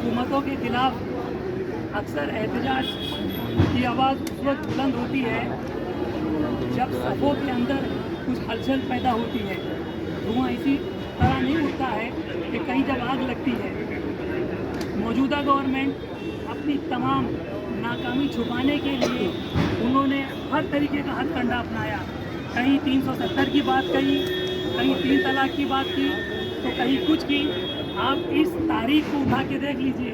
हुकूमतों के खिलाफ अक्सर एहतजाज की आवाज़ उस वक्त बुलंद होती है जब सफ़ों के अंदर कुछ हलचल पैदा होती है। धुआं इसी तरह नहीं उठता है कि कहीं जब आग लगती है। मौजूदा गवर्नमेंट अपनी तमाम नाकामी छुपाने के लिए उन्होंने हर तरीके का हथकंडा अपनाया। कहीं 370 की बात कही, कहीं 3 तलाक की बात की, तो कहीं कुछ की। आप इस तारीख को उठा के देख लीजिए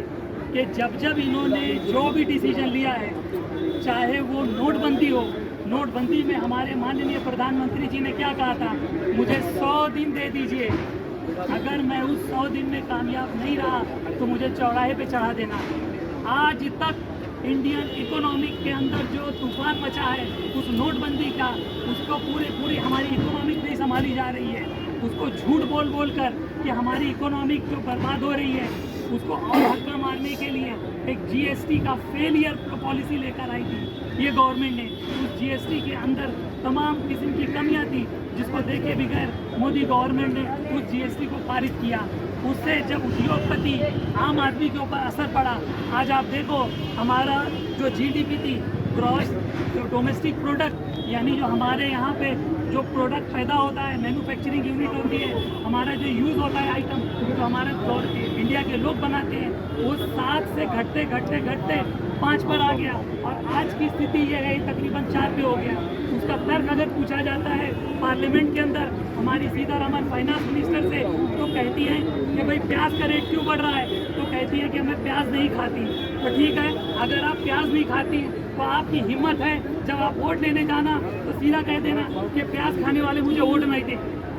कि जब जब इन्होंने जो भी डिसीजन लिया है, चाहे वो नोटबंदी हो, नोटबंदी में हमारे माननीय प्रधानमंत्री जी ने क्या कहा था, मुझे 100 दिन दे दीजिए, अगर मैं उस 100 दिन में कामयाब नहीं रहा तो मुझे चौराहे पे चढ़ा देना। आज तक इंडियन इकोनॉमिक के अंदर जो तूफान मचा है उस नोटबंदी का, उसको पूरी हमारी इकोनॉमिक नहीं संभाली जा रही है। उसको झूठ बोल बोल कर कि हमारी इकोनॉमिक जो बर्बाद हो रही है उसको और हल्का मारने के लिए एक जीएसटी का फेलियर पॉलिसी लेकर आई थी ये गवर्नमेंट ने। उस जीएसटी के अंदर तमाम किस्म की कमियां थी जिसको देखे बगैर मोदी गवर्नमेंट ने उस जीएसटी को पारित किया। उससे जब उद्योगपति आम आदमी के ऊपर असर पड़ा, आज आप देखो हमारा जो जीडीपी थी, ग्रॉस डोमेस्टिक प्रोडक्ट, यानी जो हमारे यहाँ पे जो प्रोडक्ट पैदा होता है, मैन्युफैक्चरिंग यूनिट होती है, हमारा जो यूज़ होता है आइटम जो हमारे इंडिया के लोग बनाते हैं, वो 7 से घटते घटते घटते 5 पर आ गया और आज की स्थिति ये है तकरीबन 4 पे हो गया। उसका तर्क अगर पूछा जाता है पार्लियामेंट के अंदर हमारी सीतारमण फाइनेंस मिनिस्टर से, तो कहती हैं कि भाई प्याज का रेट क्यों बढ़ रहा है, तो कहती है कि मैं प्याज नहीं खाती। तो ठीक है, अगर आप प्याज नहीं खाती तो आपकी हिम्मत है जब आप वोट लेने जाना तो सीधा कह देना कि प्याज खाने वाले मुझे वोट नहीं दे।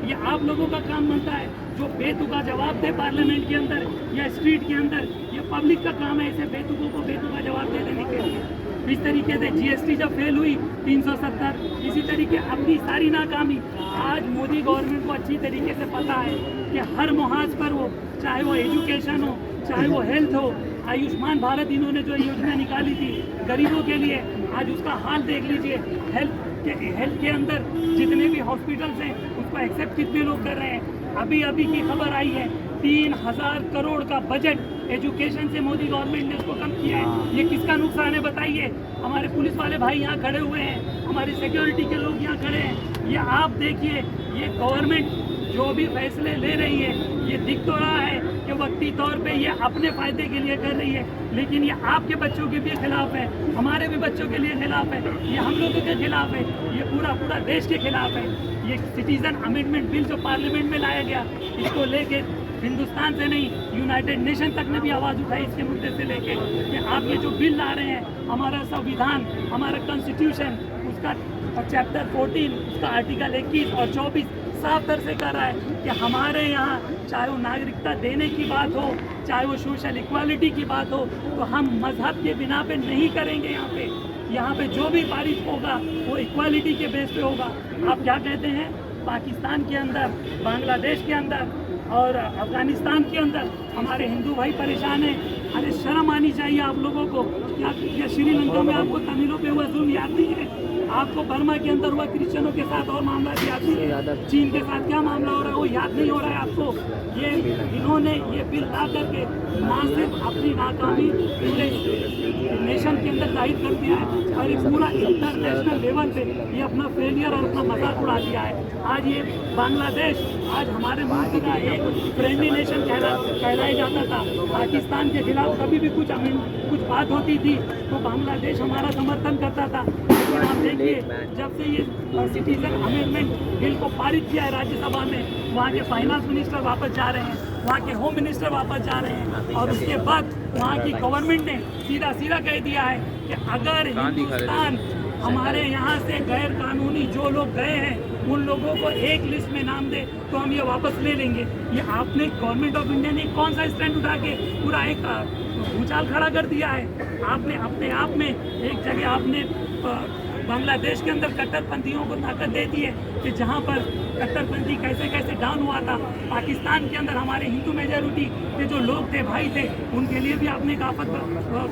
ये आप लोगों का काम बनता है जो बेतुका जवाब दे पार्लियामेंट के अंदर या स्ट्रीट के अंदर, ये पब्लिक का काम है ऐसे बेतुकों को बेतुका जवाब दे देने के लिए। इस तरीके से जीएसटी जब फेल हुई 370, इसी तरीके अपनी सारी नाकामी आज मोदी गवर्नमेंट को अच्छी तरीके से पता है कि हर मुहाज पर वो, चाहे वो एजुकेशन हो, चाहे वो हेल्थ हो, आयुष्मान भारत इन्होंने जो योजना निकाली थी गरीबों के लिए, आज उसका हाल देख लीजिए। हेल्थ के अंदर जितने भी हॉस्पिटल्स हैं उसको एक्सेप्ट कितने लोग कर रहे हैं। अभी की खबर आई है 3000 करोड़ का बजट एजुकेशन से मोदी गवर्नमेंट ने उसको कम किया है। ये किसका नुकसान है बताइए? हमारे पुलिस वाले भाई यहाँ खड़े हुए हैं, हमारे सिक्योरिटी के लोग यहाँ खड़े हैं। ये आप देखिए, ये गवर्नमेंट जो भी फैसले ले रही है, ये दिख तो रहा है कि वक्ती तौर पे ये अपने फायदे के लिए कर रही है, लेकिन ये आपके बच्चों के भी खिलाफ है, हमारे भी बच्चों के लिए खिलाफ है, ये हम लोगों के खिलाफ है, ये पूरा देश के खिलाफ है। ये सिटीजन अमेंडमेंट बिल जो पार्लियामेंट में लाया गया, इसको लेके हिंदुस्तान से नहीं यूनाइटेड नेशन तक ने भी आवाज़ उठाई इसके मुद्दे से लेके कि आप ये जो बिल ला रहे हैं, हमारा संविधान, हमारा कॉन्स्टिट्यूशन, उसका चैप्टर 14, उसका आर्टिकल 21 और 24 साफ तरह से कह रहा है कि हमारे यहाँ चाहे वो नागरिकता देने की बात हो, चाहे वो सोशल इक्वालिटी की बात हो, तो हम मजहब के बिना पे नहीं करेंगे। यहाँ पे जो भी पारित होगा वो इक्वालिटी के बेस पे होगा। आप क्या कहते हैं, पाकिस्तान के अंदर, बांग्लादेश के अंदर और अफगानिस्तान के अंदर हमारे हिंदू भाई परेशान हैं। अरे शर्म आनी चाहिए आप लोगों को। क्या श्रीलंका में आपको तमिलों पे हुआ जुल्म याद नहीं है? आपको बर्मा के अंदर हुआ क्रिश्चियनों के साथ और मामला याद नहीं है? चीन के साथ क्या मामला हो रहा है वो याद नहीं हो रहा है आपको? ये इन्होंने ये बिल ला करके ना सिर्फ अपनी नाकामी पूरे नेशन के अंदर जाहिर कर दिया है और एक पूरा इंटरनेशनल लेवल पे ये अपना फेलियर और अपना मजाक उड़ा दिया है। आज ये बांग्लादेश आज हमारे मुल्क का एक फ्रेंडली नेशन कहलाया जाता था। पाकिस्तान के खिलाफ कभी भी कुछ बात होती थी तो बांग्लादेश हमारा समर्थन करता था। लेकिन आप देखिए, जब से ये सिटीजन अमेंडमेंट बिल को पारित किया है राज्यसभा में, वहाँ के फाइनेंस मिनिस्टर वापस जा रहे हैं, वहाँ के होम मिनिस्टर वापस जा रहे हैं और उसके बाद वहाँ की गवर्नमेंट ने सीधा कह दिया है कि अगर हिंदुस्तान हमारे यहाँ से गैर कानूनी जो लोग गए हैं उन लोगों को एक लिस्ट में नाम दे तो हम ये वापस ले लेंगे। ये आपने गवर्नमेंट ऑफ इंडिया ने कौन सा स्टैंड उठा के पूरा एक भूचाल खड़ा कर दिया है? आपने अपने आप में एक जगह आपने बांग्लादेश के अंदर कट्टरपंथियों को ताकत दे दी है कि जहाँ पर कट्टरपंथी कैसे डाउन हुआ था। पाकिस्तान के अंदर हमारे हिंदू मेजॉरिटी के जो लोग थे, भाई थे, उनके लिए भी आपने एक आफत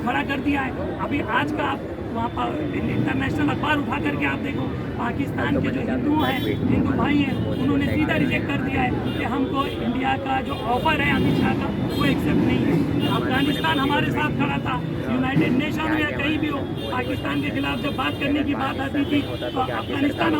खड़ा कर दिया है। अभी आज का आप वहाँ पर इंटरनेशनल अखबार उठा करके आप देखो, पाकिस्तान के जो हिंदू भाई हैं उन्होंने सीधा रिजेक्ट कर दिया है कि हमको इंडिया का जो ऑफर है अमित शाह का वो एक्सेप्ट नहीं है। अफगानिस्तान हमारे साथ खड़ा था, यूनाइटेड नेशन हो या कहीं भी हो, पाकिस्तान के खिलाफ जब बात करने की बात आती थी तो अफगानिस्तान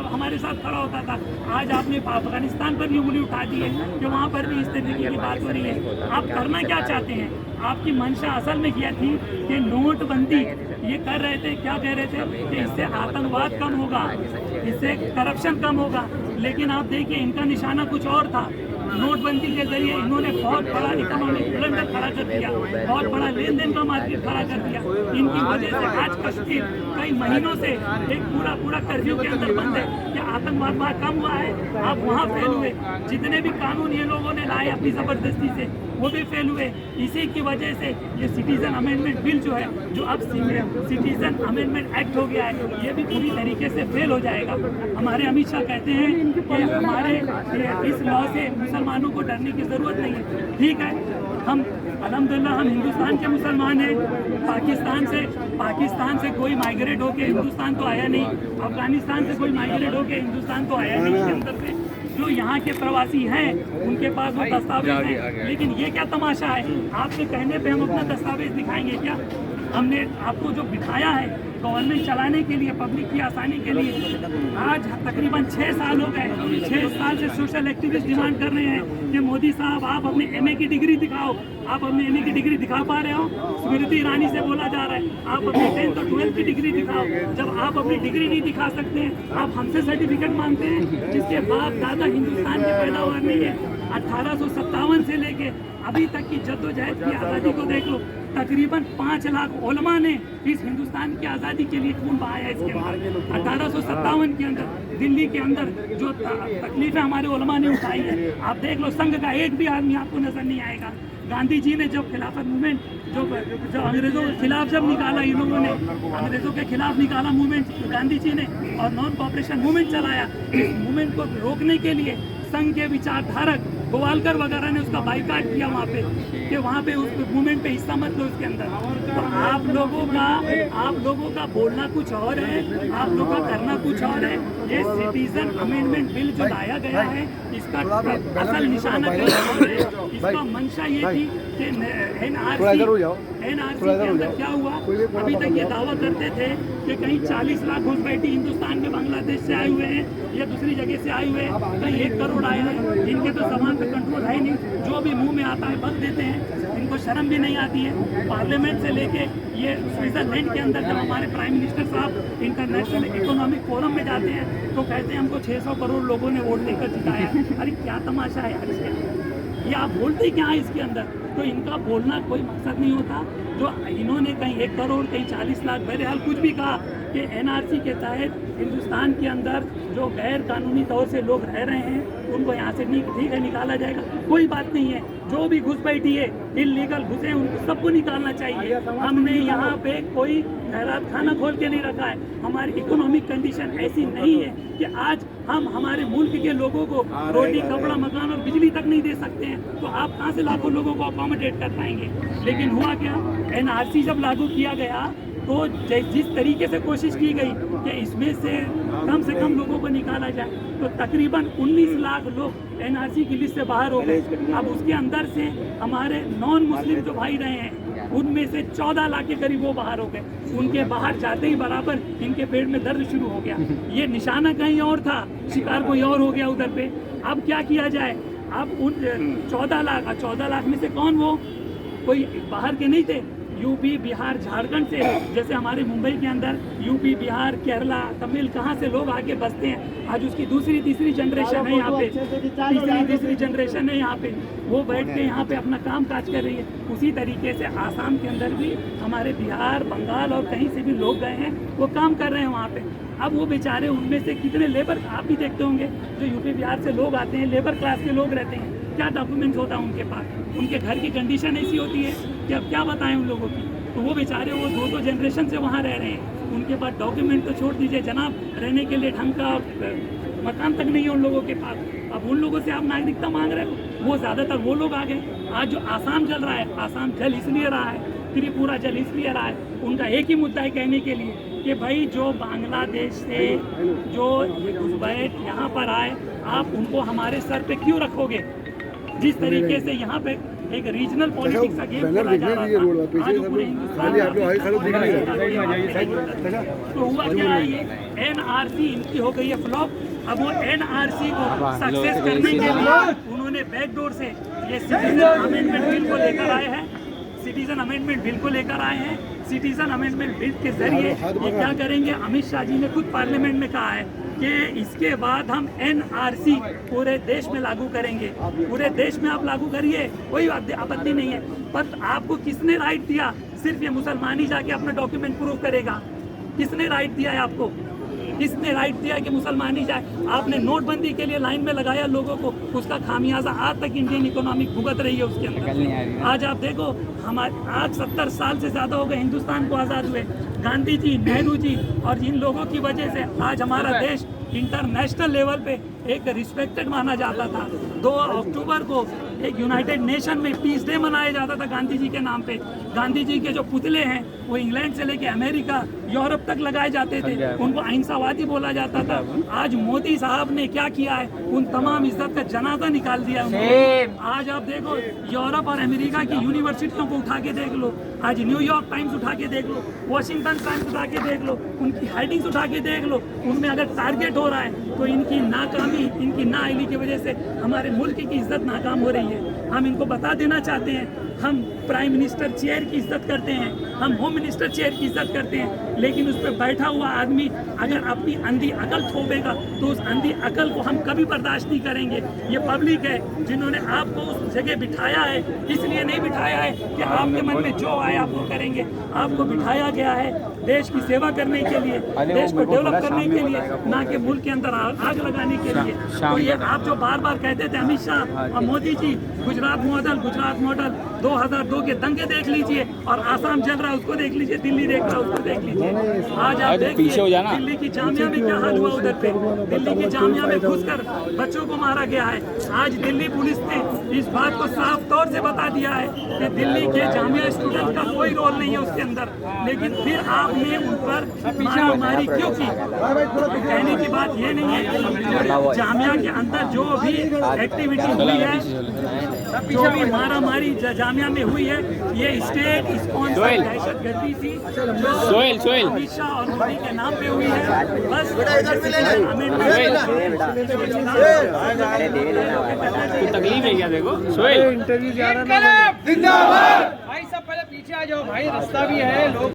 हमारे साथ खड़ा होता था। आज आपने अफगानिस्तान पर भी उंगली उठा दी है कि वहाँ पर भी इस तरीके की बात हो रही है। आप करना क्या चाहते हैं? आपकी मंशा असल में क्या थी कि नोटबंदी ये कर रहे थे, क्या कह रहे थे कि इससे आतंकवाद कम होगा, इससे करप्शन कम होगा, लेकिन आप देखिए इनका निशाना कुछ और था। नोटबंदी के जरिए इन्होंने बहुत बड़ा इकोनॉमिक ब्लंडर खड़ा कर दिया, बहुत बड़ा लेन देन का मार्केट खड़ा कर दिया। इनकी वजह से आज कश्मीर कई महीनों से एक पूरा कर्फ्यू के अंदर बंद है। क्या आतंकवाद वहाँ कम हुआ है? आप वहाँ फेल हुए। जितने भी कानून ये लोगों ने लाए अपनी जबरदस्ती से वो भी फेल हुए। इसी की वजह से ये सिटीजन अमेंडमेंट बिल जो है, जो अब सिटीजन अमेंडमेंट एक्ट हो गया है, ये भी पूरी तरीके से फेल हो जाएगा। हमारे अमित शाह कहते हैं कि हमारे इस लॉ से मुसलमानों को डरने की जरूरत नहीं है। ठीक है, हम अल्हम्दुलिल्लाह हम हिंदुस्तान के मुसलमान हैं। पाकिस्तान से कोई माइग्रेट होके हिंदुस्तान तो आया नहीं, अफगानिस्तान से कोई माइग्रेट होके हिंदुस्तान तो आया नहीं। इसके अंदर से जो यहाँ के प्रवासी हैं उनके पास वो दस्तावेज हैं, लेकिन ये क्या तमाशा है? आपके कहने पे हम अपना दस्तावेज दिखाएंगे क्या? हमने आपको जो बिठाया है गवर्नमेंट चलाने के लिए, पब्लिक की आसानी के लिए, आज तकरीबन 6 साल हो गए। 6 साल से सोशल एक्टिविस्ट डिमांड कर रहे हैं कि मोदी साहब आप अपनी MA की डिग्री दिखाओ। आप अपनी MA की डिग्री दिखा पा रहे हो? स्मृति ईरानी से बोला जा रहा है आप अपनी 10th और 12th की डिग्री दिखाओ। जब आप अपनी डिग्री नहीं दिखा सकते हैं, आप हमसे सर्टिफिकेट मांगते हैं जिसके बाद दादा हिंदुस्तान की पैदावार नहीं है। 1857 से लेके अभी तक की जद्दोजहद की आज़ादी को देख लो, तकरीबन 5 लाख उलमा ने इस हिंदुस्तान की आज़ादी के लिए खून बहाया। इसके अंदर 1857 के अंदर दिल्ली के अंदर जो तकलीफें हमारे उलमा ने उठाई है, आप देख लो, संघ का एक भी आदमी आपको नजर नहीं आएगा। गांधी जी ने जब खिलाफत मूवमेंट जो अंग्रेजों के खिलाफ जब निकाला, इन लोगों ने अंग्रेजों के खिलाफ निकाला मूवमेंट गांधी जी ने, और नॉन कॉपरेशन मूवमेंट चलाया। इस मूवमेंट को रोकने के लिए संघ के विचारधारक गोवालकर वगैरह ने उसका बाइकाट किया वहाँ पे, कि वहाँ पे उस मूवमेंट पे हिस्सा मत लो उसके अंदर। तो आप लोगों का बोलना कुछ और है, आप लोगों का करना कुछ और है। ये सिटीजन अमेंडमेंट बिल जो लाया गया है, इसका असल निशाना क्या और है? इसका मंशा ये थी कि NRC के अंदर क्या हुआ, अभी तक ये दावा करते थे कि कहीं 40 लाख घुसपैठी हिंदुस्तान में बांग्लादेश से आए हुए हैं या दूसरी जगह से आए हुए हैं, कहीं 1 करोड़ आए हैं। इनके तो जबान पे कंट्रोल है नहीं, जो भी मुंह में आता है बक देते हैं। इनको शर्म भी नहीं आती है। पार्लियामेंट से लेके ये स्विट्जरलैंड के अंदर जब हमारे प्राइम मिनिस्टर साहब इंटरनेशनल इकोनॉमिक फोरम में जाते हैं तो कहते हैं हमको 600 करोड़ लोगों ने वोट देकर जिताया। अरे क्या तमाशा है यार इसके अंदर? ये आप बोलते क्या है इसके अंदर? तो इनका बोलना कोई मकसद नहीं होता। जो इन्होंने कहीं 1 करोड़ कहीं 40 लाख बहरहाल कुछ भी कहा कि NRC के तहत हिंदुस्तान के अंदर जो गैर कानूनी तौर से लोग रह रहे हैं उनको यहाँ से ठीक है निकाला जाएगा, कोई बात नहीं है। जो भी घुसपैठी है, इल्लीगल घुसे, उनको सबको निकालना चाहिए। हमने यहाँ पे कोई खैरात खाना खोल के नहीं रखा है। हमारी इकोनॉमिक कंडीशन ऐसी नहीं है कि आज हम हमारे मुल्क के लोगों को रोटी, कपड़ा, मकान और बिजली तक नहीं दे सकते हैं, तो आप कहाँ से लाखों लोगों को अकोमोडेट कर पाएंगे? लेकिन हुआ क्या, NRC जब लागू किया गया तो जिस तरीके से कोशिश की गई कि इसमें से कम लोगों को निकाला जाए, तो तकरीबन 19 लाख लोग NRC की लिस्ट से बाहर हो गए। अब उसके अंदर से हमारे नॉन मुस्लिम जो भाई रहे हैं उनमें से 14 लाख के करीब वो बाहर हो गए। उनके बाहर जाते ही बराबर इनके पेट में दर्द शुरू हो गया। ये निशाना कहीं और था, शिकार कोई और हो गया उधर पे। अब क्या किया जाए? अब उन 14 लाख में से कौन वो कोई बाहर के नहीं थे, यूपी, बिहार, झारखंड से, जैसे हमारे मुंबई के अंदर यूपी, बिहार, केरला, तमिल, कहाँ से लोग आके बसते हैं। आज उसकी दूसरी तीसरी जनरेशन है यहाँ पे, तीसरी जनरेशन है यहाँ पे, वो बैठ के यहाँ पे अपना काम काज कर रही है। उसी तरीके से आसाम के अंदर भी हमारे बिहार, बंगाल और कहीं से भी लोग गए हैं, वो काम कर रहे हैं वहाँ पे। अब वो बेचारे, उनमें से कितने लेबर, आप भी देखते होंगे, जो यूपी बिहार से लोग आते हैं, लेबर क्लास के लोग रहते हैं, क्या डॉक्यूमेंट्स होता है उनके पास? उनके घर की कंडीशन ऐसी होती है कि अब क्या बताएं उन लोगों की। तो वो बेचारे वो 2-2 जनरेशन से वहाँ रह रहे हैं, उनके पास डॉक्यूमेंट तो छोड़ दीजिए जनाब, रहने के लिए ढंग का मकान तक नहीं है उन लोगों के पास। अब उन लोगों से आप नागरिकता मांग रहे हो, वो ज़्यादातर वो लोग आ गए। आज जो आसाम जल रहा है, आसाम जल इसलिए रहा है, त्रिपुरा जल इसलिए रहा है, उनका एक ही मुद्दा है कहने के लिए कि भाई जो बांग्लादेश से जो घुसपैठ यहाँ पर आए, आप उनको हमारे सर पे क्यों रखोगे? जिस तरीके से यहाँ पे एक रीजनल पॉलिटिक्स का गेम खेला जा रहा था। आज पूरे हिंदुस्तान तो हुआ क्या है, ये NRC इनकी हो गई है फ्लॉप। अब वो NRC को सक्सेस करने के लिए उन्होंने बैकडोर से ये सिटीजन अमेंडमेंट बिल को लेकर आए हैं। सिटीजन अमेंडमेंट बिल को लेकर आए हैं। सिटीजन अमेंडमेंट बिल के जरिए ये क्या करेंगे, अमित शाह जी ने खुद पार्लियामेंट में कहा है कि इसके बाद हम NRC पूरे देश में लागू करेंगे। पूरे देश में आप लागू करिए, कोई आपत्ति नहीं है, पर आपको किसने राइट दिया? सिर्फ ये मुसलमान ही जाके अपना डॉक्यूमेंट प्रूव करेगा। किसने राइट दिया है आपको? किसने राइट दिया है कि मुसलमान ही जाए? आपने नोटबंदी के लिए लाइन में लगाया लोगों को, उसका खामियाजा आज तक इंडियन इकोनॉमी भुगत रही है उसके अंदर। आज आप देखो, हमारे आज 70 साल से ज्यादा हो गए हिंदुस्तान को आज़ाद हुए। गांधी जी, नेहरू जी और जिन लोगों की वजह से आज हमारा देश इंटरनेशनल लेवल पे एक रिस्पेक्टेड माना जाता था। 2 अक्टूबर को एक यूनाइटेड नेशन में पीस डे मनाया जाता था गांधी जी के नाम पे। गांधी जी के जो पुतले हैं वो इंग्लैंड से लेके अमेरिका, यूरोप तक लगाए जाते थे, उनको अहिंसावादी बोला जाता था। आज मोदी साहब ने क्या किया है, उन तमाम इज्जत का जनाजा निकाल दिया उन्होंने। आज आप देखो, यूरोप और अमेरिका की यूनिवर्सिटियों को उठा के देख लो, आज न्यूयॉर्क टाइम्स उठा के देख लो, वॉशिंगटन टाइम्स उठा के देख लो, उनकी हेडिंग्स उठा के देख लो, उनमें अगर टारगेट हो रहा है तो इनकी नाकामी, इनकी नाअहली की वजह से हमारे मुल्क की इज्जत नाकाम हो रही है। हम इनको बता देना चाहते हैं, हम प्राइम मिनिस्टर चेयर की इज्जत करते हैं, हम होम मिनिस्टर चेयर की इज्जत करते हैं, लेकिन उस पर बैठा हुआ आदमी अगर अपनी अंधी अकल थोपेगा तो उस अंधी अकल को हम कभी बर्दाश्त नहीं करेंगे। ये पब्लिक है जिन्होंने आपको उस जगह बिठाया है, इसलिए नहीं बिठाया है कि आपके मन में जो आए आप वो करेंगे। आपको बिठाया गया है देश की सेवा करने के लिए, देश को डेवलप करने के लिए, ना कि मुल्क के अंदर आग लगाने के लिए। तो ये आप जो बार बार कहते थे अमित शाह और मोदी जी, गुजरात मॉडल 2002 के दंगे देख लीजिए, और आसाम चल रहा है उसको देख लीजिए, दिल्ली देख रहा है उसको देख लीजिए। आज आप देखिए दिल्ली की जामिया में क्या हाल हुआ, उधर पे दिल्ली की जामिया में घुसकर बच्चों को मारा गया है। आज दिल्ली पुलिस ने इस बात को साफ तौर से बता दिया है कि दिल्ली के जामिया स्टूडेंट का कोई रोल नहीं है उसके अंदर, लेकिन फिर आपने उन पर मारामारी क्यों की? तो कहने की बात ये नहीं है, जामिया के अंदर जो भी एक्टिविटी हुई है, जो भी मारामारी जामिया में हुई है, ये स्टेट स्पॉन्सर्ड दहशतगर्दी थी जो अमित शाह और मोदी के नाम पे हुई है। बस तकलीफ है क्या? देखो सोहेल इंटरव्यू जा रहा है। भाई सब पहले पीछे आ जाओ भाई, रास्ता भी है लोग